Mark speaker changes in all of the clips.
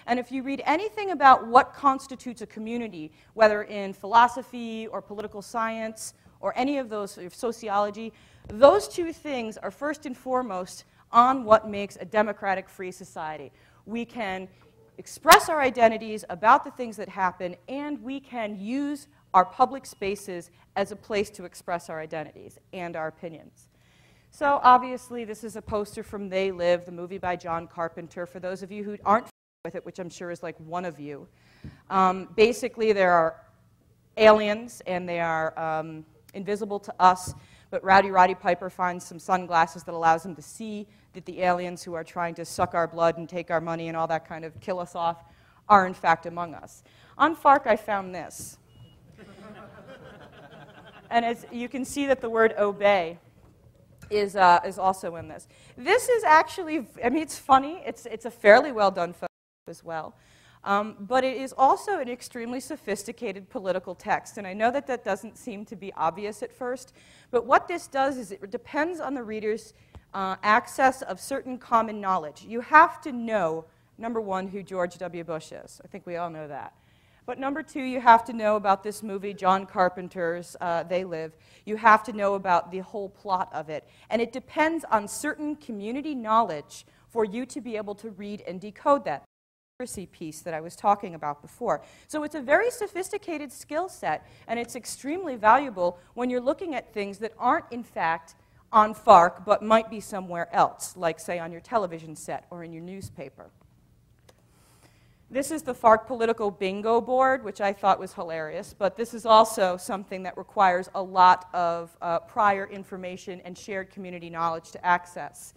Speaker 1: And if you read anything about what constitutes a community, whether in philosophy or political science or any of those, or sociology, those two things are first and foremost on what makes a democratic free society. We can express our identities about the things that happen, and we can use our public spaces as a place to express our identities and our opinions. So obviously this is a poster from They Live, the movie by John Carpenter. For those of you who aren't familiar with it, which I'm sure is like one of you, basically there are aliens and they are invisible to us, but Rowdy Roddy Piper finds some sunglasses that allows him to see that the aliens who are trying to suck our blood and take our money and all that kind of kill us off are in fact among us. On FARC I found this. And as you can see that the word obey is also in this. This is actually, I mean, it's funny. It's a fairly well done photo as well. But it is also an extremely sophisticated political text. And I know that that doesn't seem to be obvious at first. But what this does is it depends on the reader's access of certain common knowledge. You have to know, number one, who George W. Bush is. I think we all know that. But number two, you have to know about this movie, John Carpenter's They Live. You have to know about the whole plot of it. And it depends on certain community knowledge for you to be able to read and decode that literacy piece that I was talking about before. So it's a very sophisticated skill set, and it's extremely valuable when you're looking at things that aren't, in fact, on FARC, but might be somewhere else, like, say, on your television set or in your newspaper. This is the FARC political bingo board, which I thought was hilarious, but this is also something that requires a lot of prior information and shared community knowledge to access.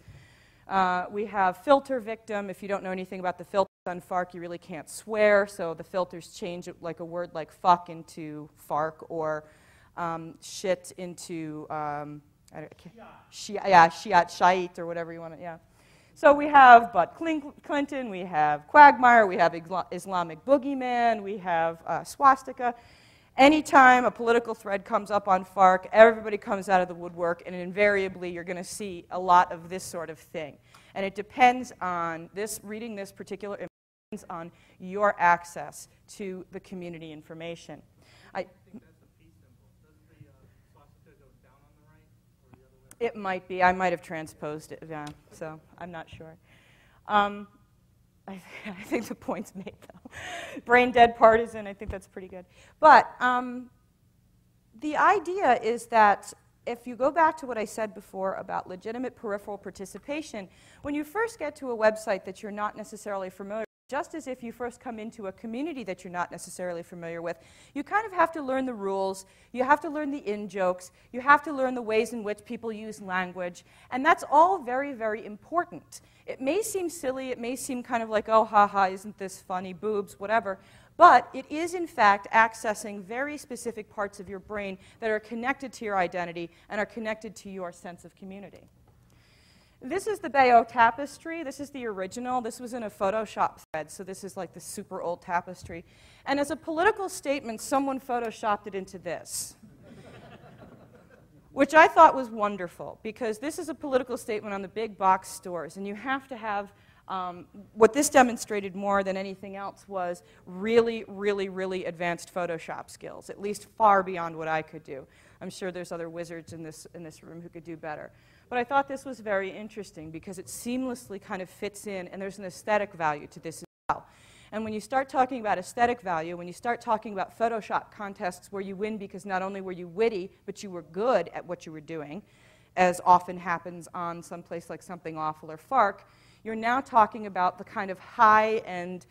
Speaker 1: We have filter victim. If you don't know anything about the filters on FARC, you really can't swear, so the filters change it like a word like fuck into FARC or shit into shiat, shait, or whatever you want to, yeah. So we have Bud Clinton, we have Quagmire, we have Islamic boogeyman, we have swastika. Anytime a political thread comes up on FARC, everybody comes out of the woodwork, and invariably you're going to see a lot of this sort of thing. And it depends on this, reading this particular image, depends on your access to the community information. It might be. I might have transposed it, yeah, so I'm not sure. I think the point's made, though. Brain dead partisan, I think that's pretty good. But the idea is that if you go back to what I said before about legitimate peripheral participation, when you first get to a website that you're not necessarily familiar with, just as if you first come into a community that you're not necessarily familiar with, you kind of have to learn the rules, you have to learn the in-jokes, you have to learn the ways in which people use language, and that's all very, very important. It may seem silly, it may seem kind of like, oh, haha, isn't this funny, boobs, whatever, but it is, in fact, accessing very specific parts of your brain that are connected to your identity and are connected to your sense of community. This is the Bayeux tapestry. This is the original. This was in a Photoshop thread, so this is like the super old tapestry. And as a political statement, someone Photoshopped it into this, which I thought was wonderful, because this is a political statement on the big box stores, and you have to have, what this demonstrated more than anything else was really, really, really advanced Photoshop skills, at least far beyond what I could do. I'm sure there's other wizards in this room who could do better. But I thought this was very interesting because it seamlessly kind of fits in, and there's an aesthetic value to this as well. And when you start talking about aesthetic value, when you start talking about Photoshop contests where you win because not only were you witty, but you were good at what you were doing, as often happens on some place like Something Awful or FARC, you're now talking about the kind of high and,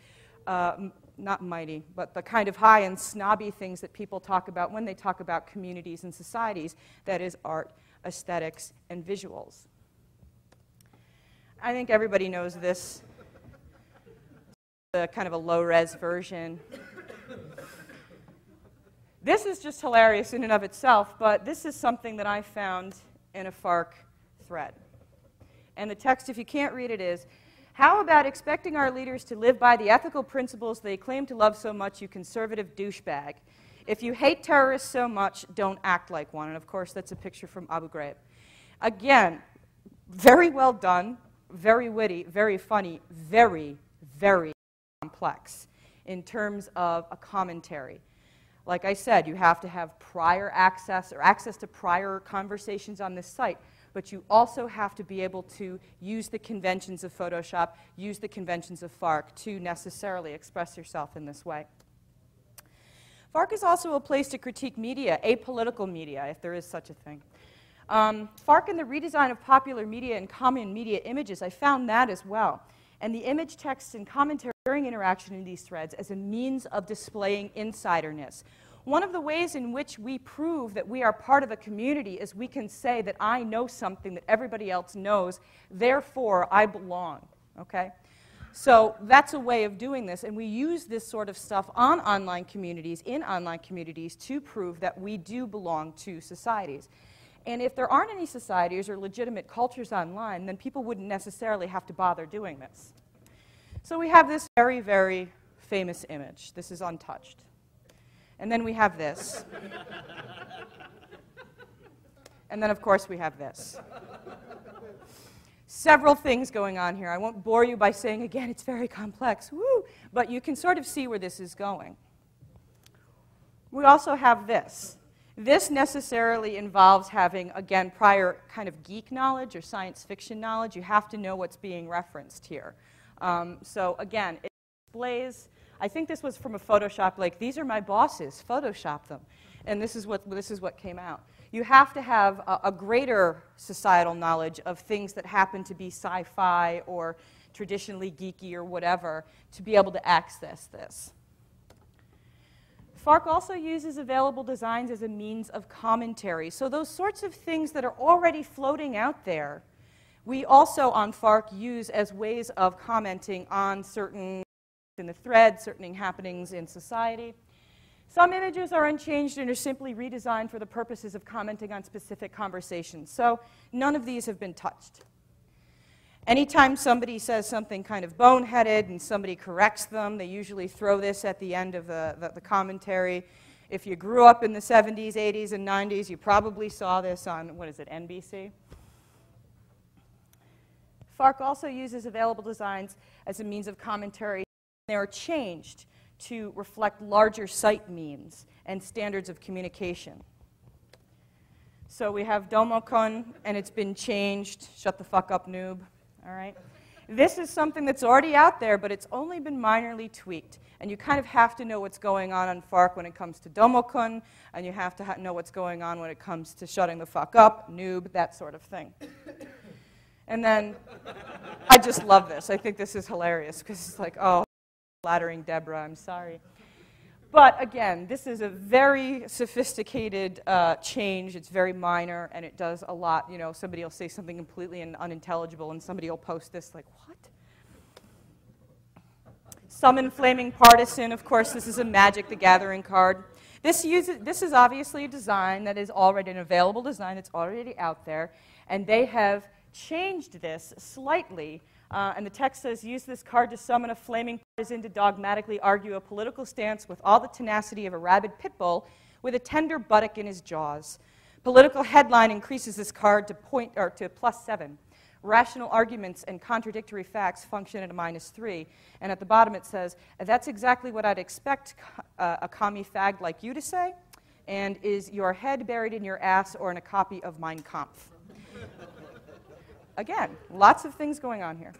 Speaker 1: not mighty, but the kind of high and snobby things that people talk about when they talk about communities and societies, that is art, aesthetics, and visuals. I think everybody knows this. Kind of a low-res version. This is just hilarious in and of itself, but this is something that I found in a FARC thread. And the text, if you can't read it, is, how about expecting our leaders to live by the ethical principles they claim to love so much, you conservative douchebag? If you hate terrorists so much, don't act like one. And of course, that's a picture from Abu Ghraib. Again, very well done, very witty, very funny, very, very complex in terms of a commentary. Like I said, you have to have prior access or access to prior conversations on this site, but you also have to be able to use the conventions of Photoshop, use the conventions of FARC to necessarily express yourself in this way. FARC is also a place to critique media, apolitical media, if there is such a thing. FARC and the redesign of popular media and common media images, I found that as well. And the image, text, and commentary during interaction in these threads as a means of displaying insiderness. One of the ways in which we prove that we are part of a community is we can say that I know something that everybody else knows, therefore I belong, okay? So that's a way of doing this, and we use this sort of stuff on online communities, in online communities, to prove that we do belong to societies. And if there aren't any societies or legitimate cultures online, then people wouldn't necessarily have to bother doing this. So we have this very, very famous image. This is untouched. And then we have this. And then, of course, we have this. Several things going on here. I won't bore you by saying, again, it's very complex. Woo! But you can sort of see where this is going. We also have this. This necessarily involves having, again, prior kind of geek knowledge or science fiction knowledge. You have to know what's being referenced here. So again, it displays, I think this was from a Photoshop, like, these are my bosses, Photoshop them. And this is what came out. You have to have a greater societal knowledge of things that happen to be sci-fi or traditionally geeky or whatever to be able to access this. FARC also uses available designs as a means of commentary. So those sorts of things that are already floating out there, we also on FARC use as ways of commenting on certain in the thread, certain happenings in society. Some images are unchanged and are simply redesigned for the purposes of commenting on specific conversations. So none of these have been touched. Anytime somebody says something kind of boneheaded and somebody corrects them, they usually throw this at the end of the commentary. If you grew up in the 70s, 80s, and 90s, you probably saw this on, what is it, NBC? FARC also uses available designs as a means of commentary. They are changed to reflect larger site memes and standards of communication. So we have Domokon, and it's been changed. Shut the fuck up, noob. All right? This is something that's already out there, but it's only been minorly tweaked. And you kind of have to know what's going on FARC when it comes to Domokon, and you have to know what's going on when it comes to shutting the fuck up, noob, that sort of thing. And then, I just love this. I think this is hilarious, because it's like, oh, flattering Deborah, I'm sorry. But again, this is a very sophisticated change. It's very minor, and it does a lot. You know, somebody will say something completely unintelligible, and somebody will post this like, what? Summon Flaming Partisan. Of course, this is a Magic the Gathering card. This is obviously a design that is already an available design that's already out there, and they have changed this slightly. And the text says, use this card to summon a flaming partisan to dogmatically argue a political stance with all the tenacity of a rabid pit bull with a tender buttock in his jaws. Political headline increases this card to +7. Rational arguments and contradictory facts function at a -3. And at the bottom it says, that's exactly what I'd expect a commie fag like you to say, and is your head buried in your ass or in a copy of Mein Kampf. Again, lots of things going on here.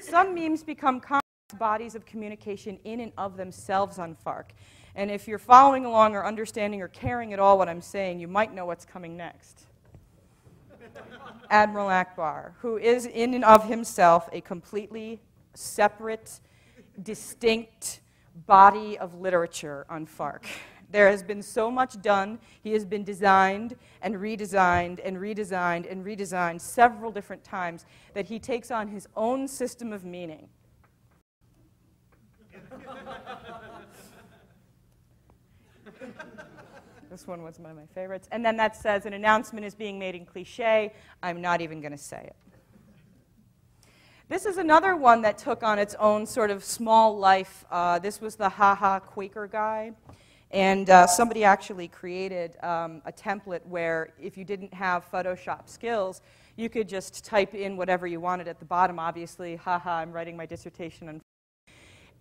Speaker 1: Some memes become complex bodies of communication in and of themselves on FARC. And if you're following along or understanding or caring at all what I'm saying, you might know what's coming next. Admiral Akbar, who is in and of himself a completely separate, distinct body of literature on FARC. There has been so much done. He has been designed and redesigned and redesigned and redesigned several different times that he takes on his own system of meaning. This one was one of my favorites. And then that says, an announcement is being made in cliché. I'm not even going to say it. This is another one that took on its own sort of small life. This was the Haha Quaker guy. And somebody actually created a template where if you didn't have Photoshop skills, you could just type in whatever you wanted at the bottom, obviously. Haha, I'm writing my dissertation on.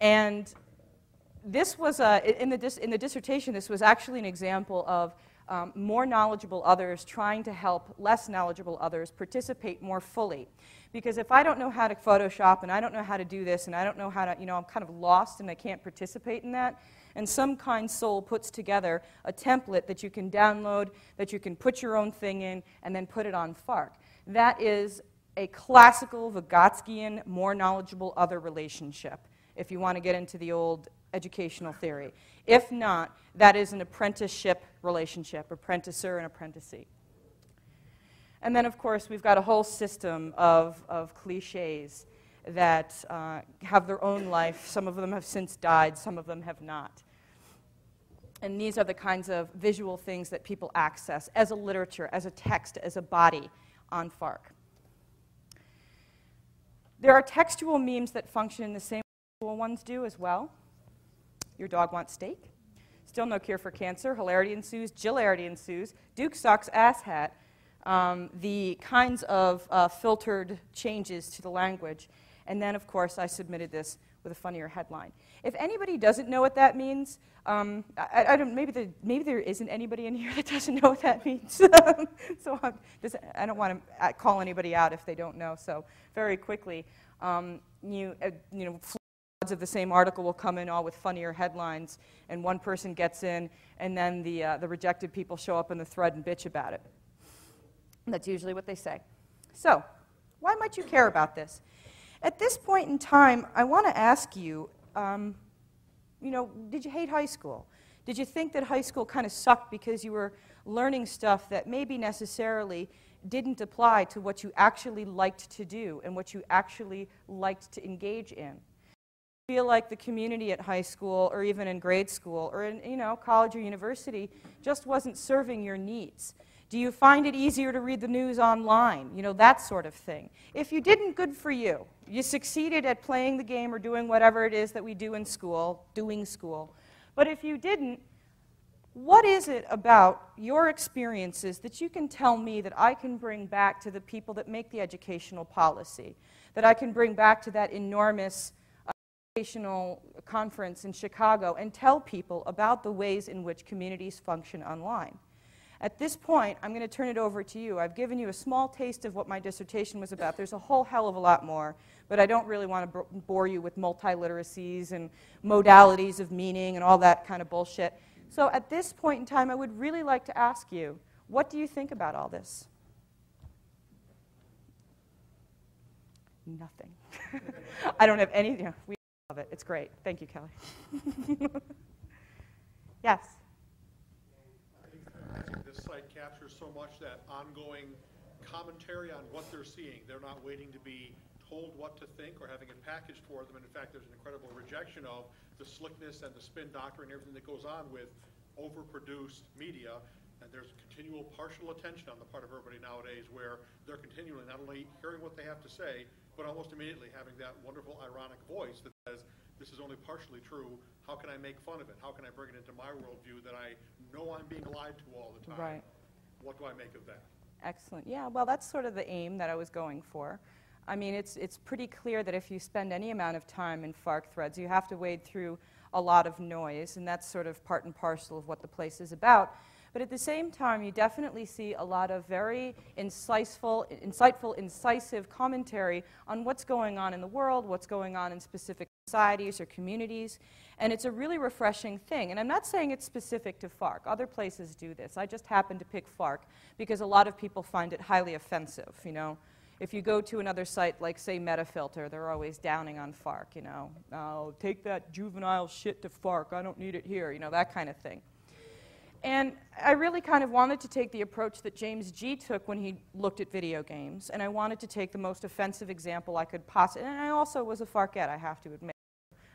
Speaker 1: And this was, in the dissertation, this was actually an example of more knowledgeable others trying to help less knowledgeable others participate more fully. Because if I don't know how to Photoshop, and I don't know how to do this, and I don't know how to, I'm kind of lost and I can't participate in that, and some kind soul puts together a template that you can download, that you can put your own thing in, and then put it on Fark. That is a classical Vygotskian, more knowledgeable other relationship, if you want to get into the old educational theory. If not, that is an apprenticeship relationship, apprenticer and apprenticee. And then, of course, we've got a whole system of cliches that have their own life. Some of them have since died, some of them have not. And these are the kinds of visual things that people access as a literature, as a text, as a body on Fark. There are textual memes that function in the same way visual ones do as well. Your dog wants steak. Still no cure for cancer. Hilarity ensues. Jillarity ensues. Duke sucks. Ass hat. The kinds of filtered changes to the language. And then, of course, I submitted this with a funnier headline. If anybody doesn't know what that means, maybe there isn't anybody in here that doesn't know what that means. So I don't want to call anybody out if they don't know. So very quickly, floods of the same article will come in all with funnier headlines, and one person gets in, and then the rejected people show up in the thread and bitch about it. And that's usually what they say. So, why might you care about this? At this point in time, I want to ask you, did you hate high school? Did you think that high school kind of sucked because you were learning stuff that maybe necessarily didn't apply to what you actually liked to do and what you actually liked to engage in? Feel like the community at high school or even in grade school or in college or university just wasn't serving your needs? Do you find it easier to read the news online? That sort of thing. If you didn't, good for you. You succeeded at playing the game or doing whatever it is that we do in school, doing school. But if you didn't, what is it about your experiences that you can tell me that I can bring back to the people that make the educational policy, that I can bring back to that enormous educational conference in Chicago and tell people about the ways in which communities function online? At this point, I'm going to turn it over to you. I've given you a small taste of what my dissertation was about. There's a whole hell of a lot more, but I don't really want to bore you with multiliteracies and modalities of meaning and all that kind of bullshit. So at this point in time, I would really like to ask you, what do you think about all this? Nothing. I don't have anything. We love it. It's great. Thank you, Kelly. Yes?
Speaker 2: This site captures so much that ongoing commentary on what they're seeing. They're not waiting to be told what to think or having it packaged for them. And in fact, there's an incredible rejection of the slickness and the spin doctrine and everything that goes on with overproduced media. And there's continual partial attention on the part of everybody nowadays where they're continually not only hearing what they have to say, but almost immediately having that wonderful ironic voice that says, this is only partially true. How can I make fun of it? How can I bring it into my worldview that I know I'm being lied to all the time?
Speaker 1: Right.
Speaker 2: What do I make of that?
Speaker 1: Excellent. Yeah, well, that's sort of the aim that I was going for. I mean, it's pretty clear that if you spend any amount of time in Fark threads, you have to wade through a lot of noise, and that's sort of part and parcel of what the place is about. But at the same time, you definitely see a lot of very insightful, incisive commentary on what's going on in the world, what's going on in specific societies or communities, and it's a really refreshing thing. And I'm not saying it's specific to Fark. Other places do this. I just happen to pick Fark because a lot of people find it highly offensive, If you go to another site like, say, Metafilter, they're always downing on Fark, Oh, take that juvenile shit to Fark. I don't need it here, that kind of thing. And I really kind of wanted to take the approach that James G. took when he looked at video games, and I wanted to take the most offensive example I could possibly, and I also was a Farkette, I have to admit.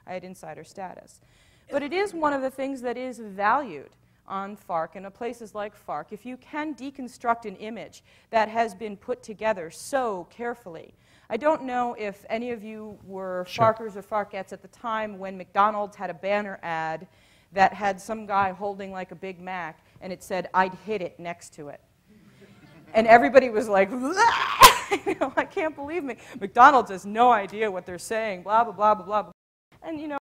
Speaker 1: I had insider status. But it is one of the things that is valued on Fark, and places like Fark. If you can deconstruct an image that has been put together so carefully. I don't know if any of you were Farkers or Farkettes at the time when McDonald's had a banner ad that had some guy holding like a Big Mac, and it said, "I'd hit it" next to it. And everybody was like, I can't believe me. McDonald's has no idea what they're saying, blah, blah, blah, blah, blah. And,